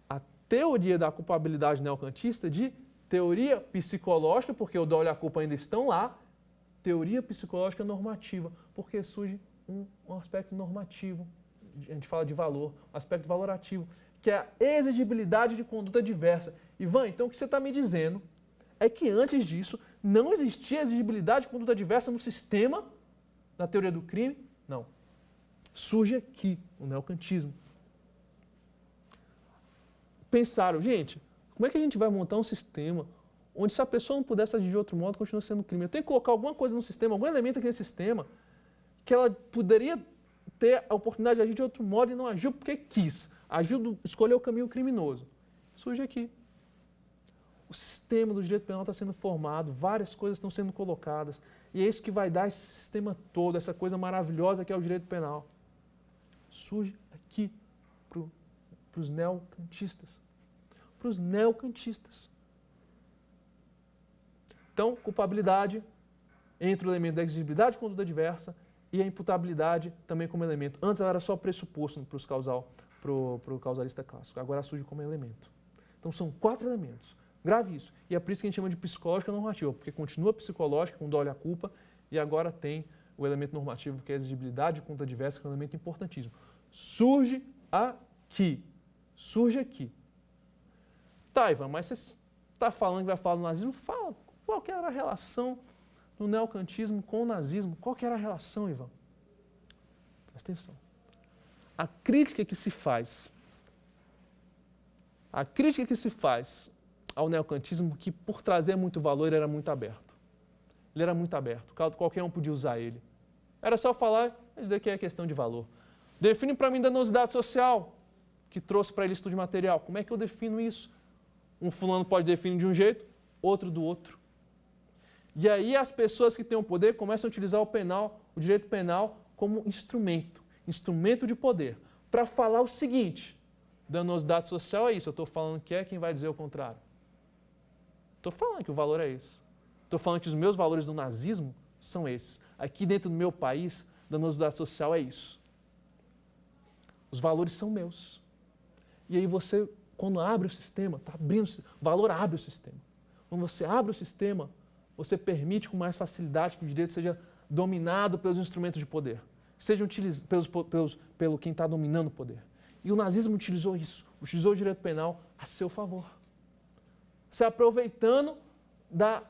a teoria da culpabilidade neokantista de teoria psicológica, porque o dolo e a culpa ainda estão lá, teoria psicológica normativa, porque surge um aspecto normativo, a gente fala de valor, um aspecto valorativo, que é a exigibilidade de conduta diversa. Ivan, então o que você está me dizendo é que antes disso não existia exigibilidade de conduta diversa no sistema da teoria do crime? Não. Surge aqui o neokantismo. Pensaram, gente, como é que a gente vai montar um sistema onde se a pessoa não pudesse agir de outro modo, continua sendo crime? Eu tenho que colocar alguma coisa no sistema, algum elemento aqui nesse sistema, que ela poderia ter a oportunidade de agir de outro modo e não agiu porque quis. Escolheu o caminho criminoso. Surge aqui. O sistema do direito penal está sendo formado, várias coisas estão sendo colocadas, e é isso que vai dar esse sistema todo, essa coisa maravilhosa que é o direito penal. Surge aqui para os neokantistas. Para os neokantistas. Então, culpabilidade entre o elemento da exigibilidade de conduta diversa e a imputabilidade também como elemento. Antes ela era só pressuposto para o causalista clássico, agora surge como elemento. Então são 4 elementos. Grave isso. E é por isso que a gente chama de psicológica normativa, porque continua psicológica com dolo e a culpa e agora tem o elemento normativo, que é a exigibilidade de conduta diversa, que é um elemento importantíssimo. Surge aqui. Surge aqui. Tá, Ivan, mas você está falando que vai falar do nazismo? Fala. Qual que era a relação do neokantismo com o nazismo? Qual que era a relação, Ivan? Presta atenção. A crítica que se faz ao neokantismo, que por trazer muito valor, ele era muito aberto. Ele era muito aberto, qualquer um podia usar ele. Era só falar, isso daqui é questão de valor. Define para mim danosidade social, que trouxe para ele estudo de material. Como é que eu defino isso? Um fulano pode definir de um jeito, outro do outro. E aí as pessoas que têm o poder começam a utilizar o direito penal como instrumento de poder, para falar o seguinte: danosidade social é isso, eu estou falando que é quem vai dizer o contrário. Estou falando que o valor é esse. Estou falando que os meus valores do nazismo são esses. Aqui dentro do meu país, danosidade social é isso. Os valores são meus. E aí você, quando abre o sistema, está abrindo, o valor abre o sistema. Quando você abre o sistema, você permite com mais facilidade que o direito seja dominado pelos instrumentos de poder, seja utilizados pelo quem está dominando o poder. E o nazismo utilizou isso, utilizou o direito penal a seu favor, se aproveitando da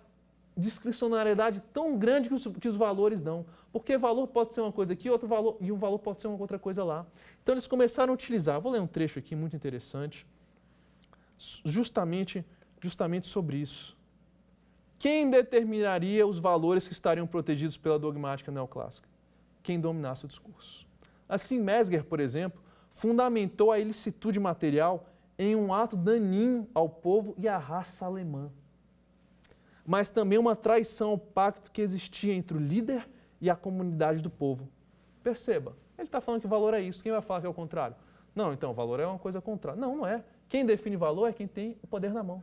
discricionariedade tão grande que os valores dão. Porque valor pode ser uma coisa aqui, outro valor, e um valor pode ser uma outra coisa lá. Então eles começaram a utilizar, vou ler um trecho aqui muito interessante, justamente sobre isso. Quem determinaria os valores que estariam protegidos pela dogmática neoclássica? Quem dominasse o discurso. Assim, Mesger, por exemplo, fundamentou a ilicitude material em um ato daninho ao povo e à raça alemã, mas também uma traição ao pacto que existia entre o líder e a comunidade do povo. Perceba, ele está falando que valor é isso, quem vai falar que é o contrário? Não, então, valor é uma coisa contrária. Não, não é. Quem define valor é quem tem o poder na mão.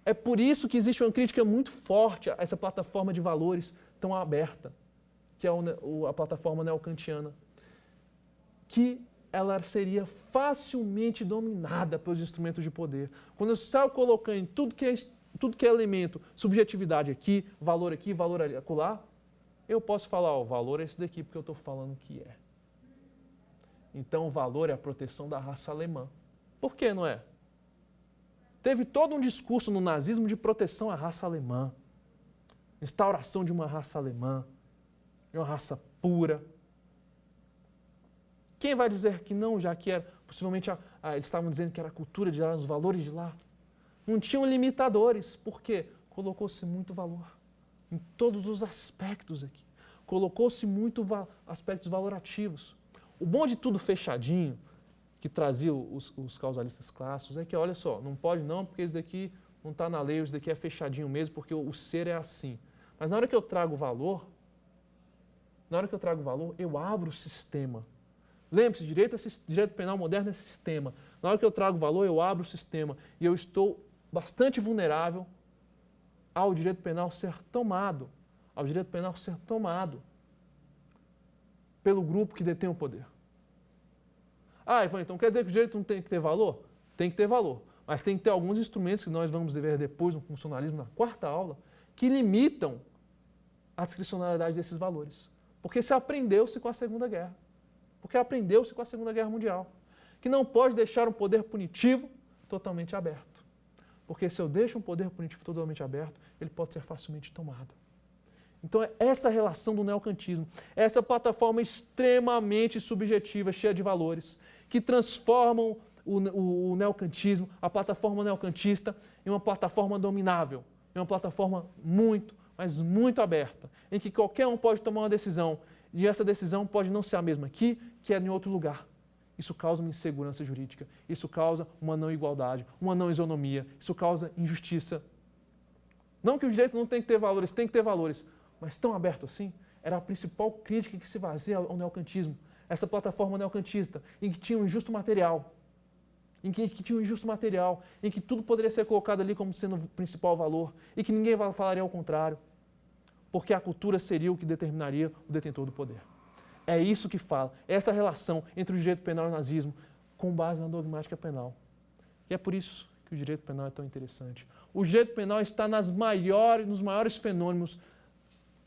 É por isso que existe uma crítica muito forte a essa plataforma de valores tão aberta, que é a plataforma neocantiana, que ela seria facilmente dominada pelos instrumentos de poder. Quando eu saio colocando tudo que é elemento, subjetividade aqui, valor acolá, eu posso falar, o valor é esse daqui, porque eu estou falando que é. Então, o valor é a proteção da raça alemã. Por que não é? Teve todo um discurso no nazismo de proteção à raça alemã, instauração de uma raça alemã, de uma raça pura. Quem vai dizer que não, já que era, possivelmente eles estavam dizendo que era a cultura de lá, os valores de lá. Não tinham limitadores. Por quê? Colocou-se muito valor em todos os aspectos aqui. Colocou-se muito aspectos valorativos. O bom de tudo fechadinho, que trazia os causalistas clássicos, é que, olha só, não pode não, porque isso daqui não está na lei, isso daqui é fechadinho mesmo, porque o ser é assim. Mas na hora que eu trago valor, eu abro o sistema. Lembre-se, direito penal moderno é sistema. Na hora que eu trago valor, eu abro o sistema. E eu estou bastante vulnerável ao direito penal ser tomado. Pelo grupo que detém o poder. Ah, Ivan, então quer dizer que o direito não tem que ter valor? Tem que ter valor. Mas tem que ter alguns instrumentos que nós vamos ver depois no funcionalismo, na quarta aula, que limitam a discricionariedade desses valores. Porque se aprendeu-se com a Segunda Guerra. Mundial. Que não pode deixar um poder punitivo totalmente aberto. Porque se eu deixo um poder punitivo totalmente aberto, ele pode ser facilmente tomado. Então é essa relação do neocantismo, essa plataforma extremamente subjetiva, cheia de valores, que transformam o neocantismo, a plataforma neocantista, em uma plataforma dominável, em uma plataforma muito, mas muito aberta, em que qualquer um pode tomar uma decisão, e essa decisão pode não ser a mesma aqui, que é em outro lugar. Isso causa uma insegurança jurídica, isso causa uma não igualdade, uma não isonomia, isso causa injustiça. Não que o direito não tem que ter valores, tem que ter valores, mas tão aberto assim, era a principal crítica que se fazia ao neocantismo, essa plataforma neocantista, em que tinha um injusto material, em que tudo poderia ser colocado ali como sendo o principal valor, e que ninguém falaria ao contrário, porque a cultura seria o que determinaria o detentor do poder. É isso que fala, essa relação entre o direito penal e o nazismo, com base na dogmática penal. E é por isso que o direito penal é tão interessante. O direito penal está nos maiores fenômenos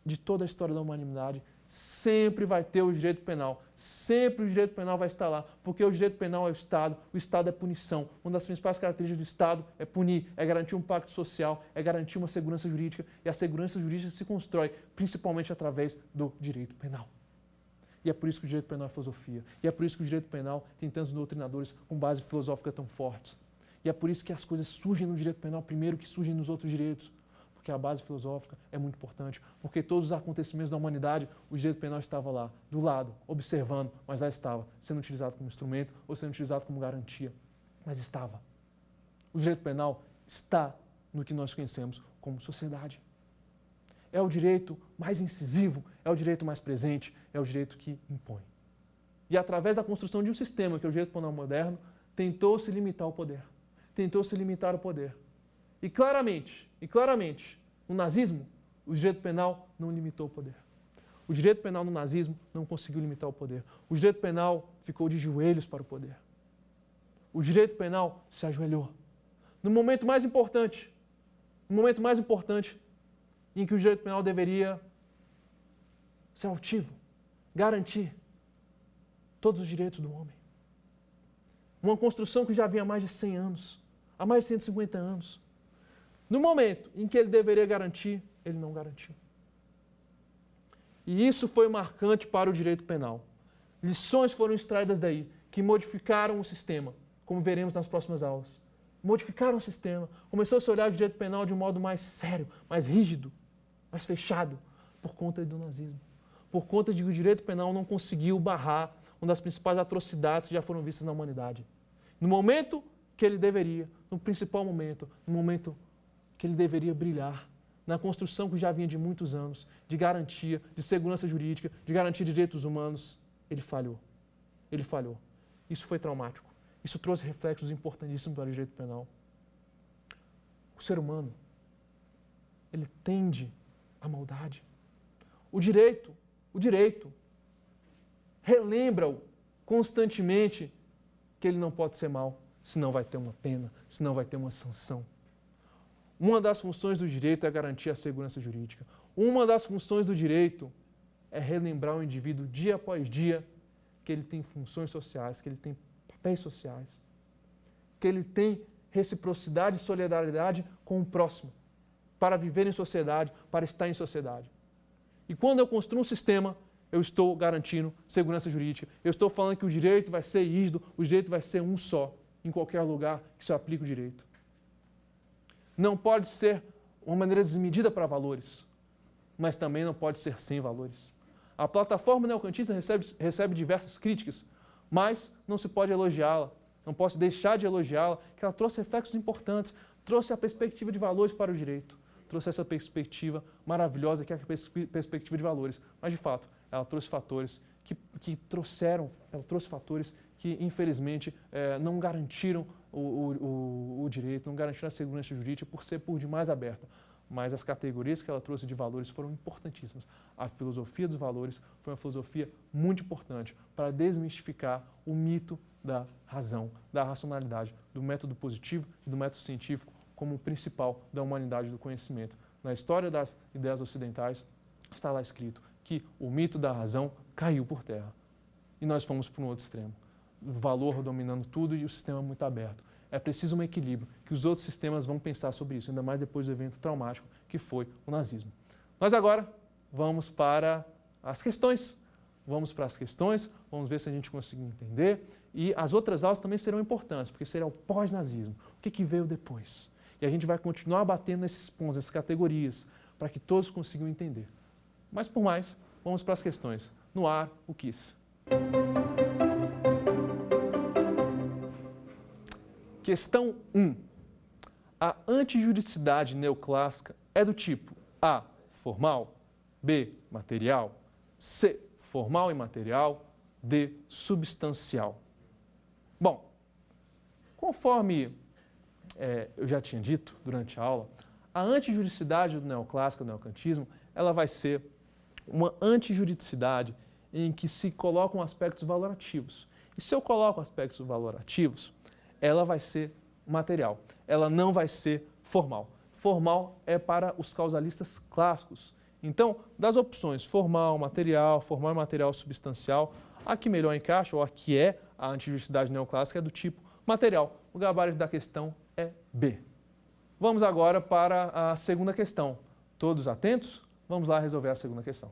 de toda a história da humanidade. Sempre vai ter o direito penal. Sempre o direito penal vai estar lá. Porque o direito penal é o Estado é punição. Uma das principais características do Estado é punir, é garantir um pacto social, é garantir uma segurança jurídica. E a segurança jurídica se constrói principalmente através do direito penal. E é por isso que o direito penal é filosofia. E é por isso que o direito penal tem tantos doutrinadores com base filosófica tão fortes. E é por isso que as coisas surgem no direito penal primeiro que surgem nos outros direitos. Porque a base filosófica é muito importante. Porque todos os acontecimentos da humanidade, o direito penal estava lá, do lado, observando, mas lá estava, sendo utilizado como instrumento ou sendo utilizado como garantia. Mas estava. O direito penal está no que nós conhecemos como sociedade. É o direito mais incisivo, é o direito mais presente, é o direito que impõe. E através da construção de um sistema, que é o direito penal moderno, tentou-se limitar o poder. E claramente, no nazismo, o direito penal não limitou o poder. O direito penal no nazismo não conseguiu limitar o poder. O direito penal ficou de joelhos para o poder. O direito penal se ajoelhou. No momento mais importante em que o direito penal deveria ser altivo, garantir todos os direitos do homem. Uma construção que já havia mais de 100 anos, há mais de 150 anos. No momento em que ele deveria garantir, ele não garantiu. E isso foi marcante para o direito penal. Lições foram extraídas daí, que modificaram o sistema, como veremos nas próximas aulas. Modificaram o sistema, começou a se olhar o direito penal de um modo mais sério, mais rígido, mais fechado, por conta do nazismo. Por conta de que o direito penal não conseguiu barrar uma das principais atrocidades que já foram vistas na humanidade. No momento que ele deveria, no principal momento, no momento que ele deveria brilhar, na construção que já vinha de muitos anos, de garantia, de segurança jurídica, de garantia de direitos humanos, ele falhou. Isso foi traumático. Isso trouxe reflexos importantíssimos para o direito penal. O ser humano, ele tende à maldade. O direito o direito. Relembra-o constantemente que ele não pode ser mau, senão vai ter uma pena, senão vai ter uma sanção. Uma das funções do direito é garantir a segurança jurídica. Uma das funções do direito é relembrar o indivíduo dia após dia que ele tem funções sociais, que ele tem papéis sociais, que ele tem reciprocidade e solidariedade com o próximo, para viver em sociedade, para estar em sociedade. E quando eu construo um sistema, eu estou garantindo segurança jurídica. Eu estou falando que o direito vai ser rígido, o direito vai ser um só, em qualquer lugar que se aplique o direito. Não pode ser uma maneira desmedida para valores, mas também não pode ser sem valores. A plataforma neocantista recebe diversas críticas, mas não se pode elogiá-la, não posso deixar de elogiá-la, que ela trouxe reflexos importantes, trouxe a perspectiva de valores para o direito, trouxe essa perspectiva maravilhosa que é a perspectiva de valores. Mas, de fato, ela trouxe fatores ela trouxe fatores que, infelizmente, não garantiram o direito, não garantiram a segurança jurídica por ser por demais aberta. Mas as categorias que ela trouxe de valores foram importantíssimas. A filosofia dos valores foi uma filosofia muito importante para desmistificar o mito da razão, da racionalidade, do método positivo e do método científico como o principal da humanidade do conhecimento. Na história das ideias ocidentais está lá escrito que o mito da razão caiu por terra. E nós fomos para um outro extremo. O valor dominando tudo e o sistema muito aberto. É preciso um equilíbrio, que os outros sistemas vão pensar sobre isso, ainda mais depois do evento traumático que foi o nazismo. Mas agora vamos para as questões. Vamos para as questões, vamos ver se a gente consegue entender. E as outras aulas também serão importantes, porque será o pós-nazismo. O que veio depois? E a gente vai continuar batendo nesses pontos, nessas categorias, para que todos consigam entender. Mas, por mais, vamos para as questões. No ar, o quiz. Questão 1. A antijuridicidade neoclássica é do tipo A, formal, B, material, C, formal e material, D, substancial. Bom, conforme eu já tinha dito durante a aula, a antijuridicidade do neoclássico, do neocantismo, ela vai ser uma antijuridicidade em que se colocam aspectos valorativos. E se eu coloco aspectos valorativos, ela vai ser material, ela não vai ser formal. Formal é para os causalistas clássicos. Então, das opções formal e material substancial, a que melhor encaixa, ou a que é a antijuridicidade neoclássica, é do tipo material. O gabarito da questão é B. Vamos agora para a segunda questão. Todos atentos? Vamos lá resolver a segunda questão.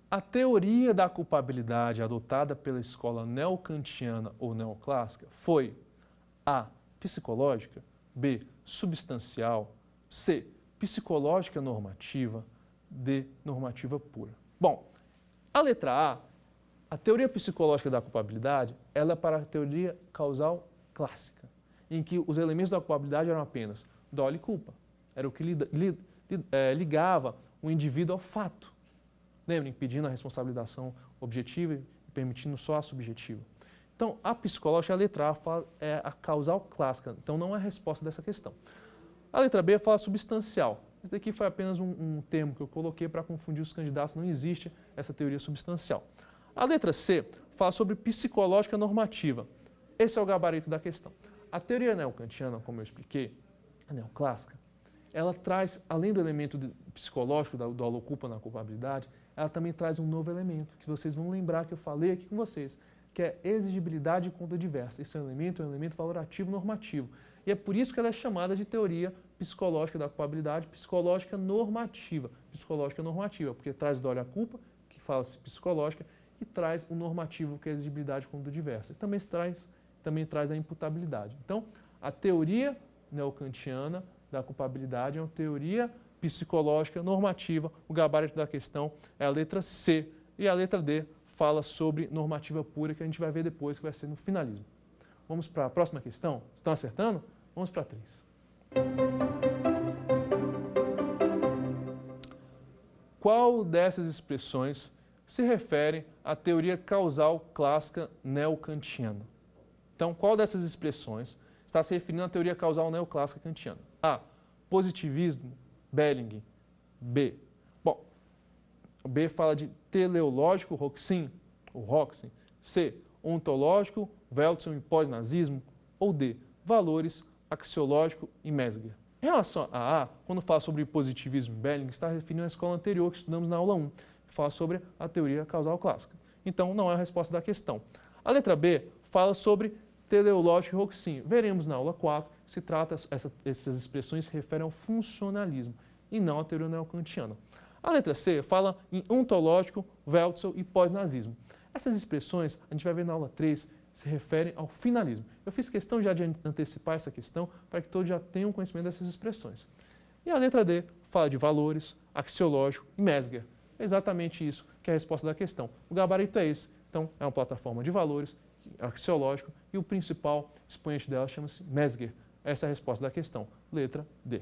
A teoria da culpabilidade adotada pela escola neocantiana ou neoclássica foi A, psicológica, B, substancial, C, psicológica normativa, D, normativa pura. Bom, a letra a teoria psicológica da culpabilidade, ela é para a teoria causal clássica, em que os elementos da culpabilidade eram apenas dolo e culpa. Era o que ligava o indivíduo ao fato. Lembra, impedindo a responsabilização objetiva e permitindo só a subjetiva. Então, a psicológica, a letra A, é a causal clássica, então não é a resposta dessa questão. A letra B fala substancial. Esse daqui foi apenas um termo que eu coloquei para confundir os candidatos, não existe essa teoria substancial. A letra C fala sobre psicológica normativa. Esse é o gabarito da questão. A teoria neocantiana, como eu expliquei, a neoclássica, ela traz, além do elemento psicológico do dolo ou culpa na culpabilidade, ela também traz um novo elemento, que vocês vão lembrar que eu falei aqui com vocês, que é exigibilidade e conta diversa. Esse elemento é um elemento valorativo normativo. E é por isso que ela é chamada de teoria psicológica da culpabilidade, psicológica normativa, porque traz o dolo e a culpa, que fala-se psicológica, e traz o normativo, que é a exigibilidade e conta diversa. E também traz a imputabilidade. Então, a teoria neocantiana da culpabilidade é uma teoria psicológica normativa. O gabarito da questão é a letra C. E a letra D fala sobre normativa pura, que a gente vai ver depois, que vai ser no finalismo. Vamos para a próxima questão? Estão acertando? Vamos para a 3. Qual dessas expressões se refere à teoria causal clássica neocantiana? Então, qual dessas expressões está se referindo à teoria causal neoclássica kantiana? A, positivismo, Belling, B. Bom, o B fala de teleológico, Roxin, ou Roxin. C, ontológico, Veltson e pós-nazismo. Ou D, valores, axiológico e Mesger. Em relação a A, quando fala sobre positivismo em Belling, está referindo à escola anterior que estudamos na aula 1, que fala sobre a teoria causal clássica. Então, não é a resposta da questão. A letra B fala sobre teleológico e Roxin. Veremos na aula 4 que se trata, essas expressões se referem ao funcionalismo e não à teoria neocantiana. A letra C fala em ontológico, Veltson e pós-nazismo. Essas expressões, a gente vai ver na aula 3, se referem ao finalismo. Eu fiz questão já de antecipar essa questão para que todos já tenham conhecimento dessas expressões. E a letra D fala de valores, axiológico e Mesger. É exatamente isso que é a resposta da questão. O gabarito é esse. Então, é uma plataforma de valores, axiológico, e o principal expoente dela chama-se Mesger. Essa é a resposta da questão. Letra D.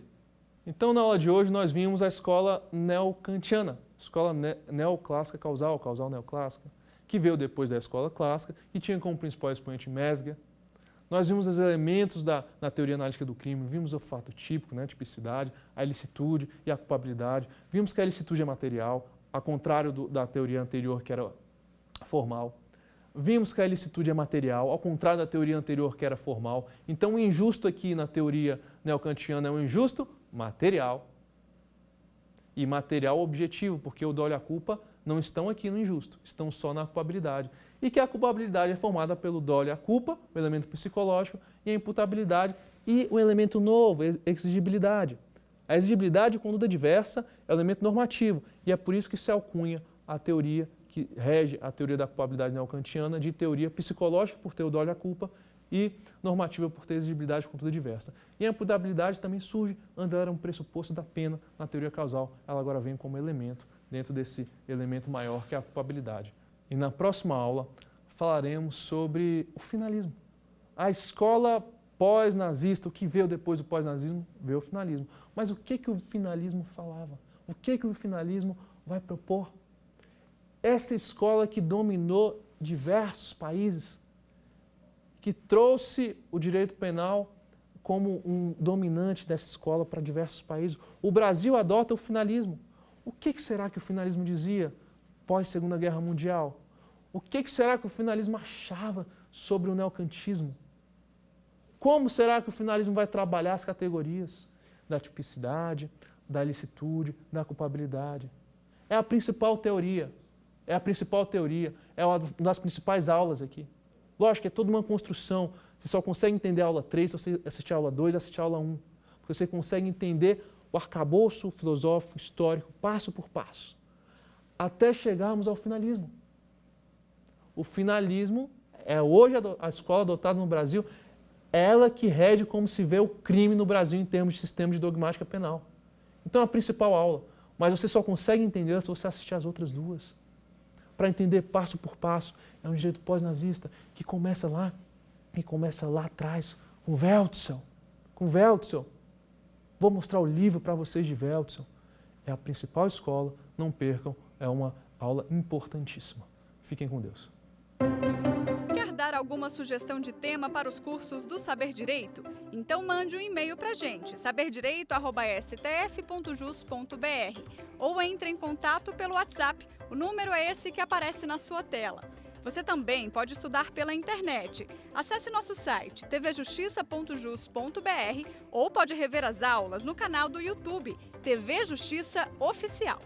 Então, na aula de hoje, nós vimos a escola neocantiana, escola neoclássica causal, causal neoclássica, que veio depois da escola clássica e tinha como principal expoente Mesger. Nós vimos os elementos na teoria analítica do crime, vimos o fato típico, né, tipicidade, a ilicitude e a culpabilidade. Vimos que a ilicitude é material, ao contrário da teoria anterior, que era formal. Vimos que a ilicitude é material, ao contrário da teoria anterior, que era formal. Então, o injusto aqui na teoria neocantiana é um injusto material. E material objetivo, porque o dolo e a culpa não estão aqui no injusto, estão só na culpabilidade. E que a culpabilidade é formada pelo dolo e a culpa, o elemento psicológico, e a imputabilidade e o elemento novo, a exigibilidade. A exigibilidade de conduta diversa é o elemento normativo, e é por isso que se alcunha a teoria que rege a teoria da culpabilidade neocantiana de teoria psicológica por ter o dolo e a culpa e normativa por ter exigibilidade de conduta diversa. E a imputabilidade também surge, antes ela era um pressuposto da pena na teoria causal, ela agora vem como elemento dentro desse elemento maior que é a culpabilidade. E na próxima aula falaremos sobre o finalismo. A escola pós-nazista, o que veio depois do pós-nazismo, veio o finalismo. Mas o que o finalismo falava? O que o finalismo vai propor? Esta escola que dominou diversos países, que trouxe o direito penal como um dominante dessa escola para diversos países. O Brasil adota o finalismo. O que será que o finalismo dizia pós-Segunda Guerra Mundial? O que será que o finalismo achava sobre o neocantismo? Como será que o finalismo vai trabalhar as categorias da tipicidade, da ilicitude, da culpabilidade? É a principal teoria. É uma das principais aulas aqui. Lógico que é toda uma construção. Você só consegue entender a aula 3 se você assistir a aula 2 e assistir a aula 1. Porque você consegue entender o arcabouço filosófico, histórico, passo por passo, até chegarmos ao finalismo. O finalismo é hoje a escola adotada no Brasil, ela que rege como se vê o crime no Brasil em termos de sistema de dogmática penal. Então é a principal aula, mas você só consegue entender se você assistir as outras duas. Para entender passo por passo, é um direito pós-nazista que começa lá atrás, com Veltson. Vou mostrar o livro para vocês de Veltson. É a principal escola, não percam, é uma aula importantíssima. Fiquem com Deus. Quer dar alguma sugestão de tema para os cursos do Saber Direito? Então mande um e-mail para a gente, saberdireito@stf.jus.br, ou entre em contato pelo WhatsApp. O número é esse que aparece na sua tela. Você também pode estudar pela internet. Acesse nosso site tvjustiça.jus.br ou pode rever as aulas no canal do YouTube TV Justiça Oficial.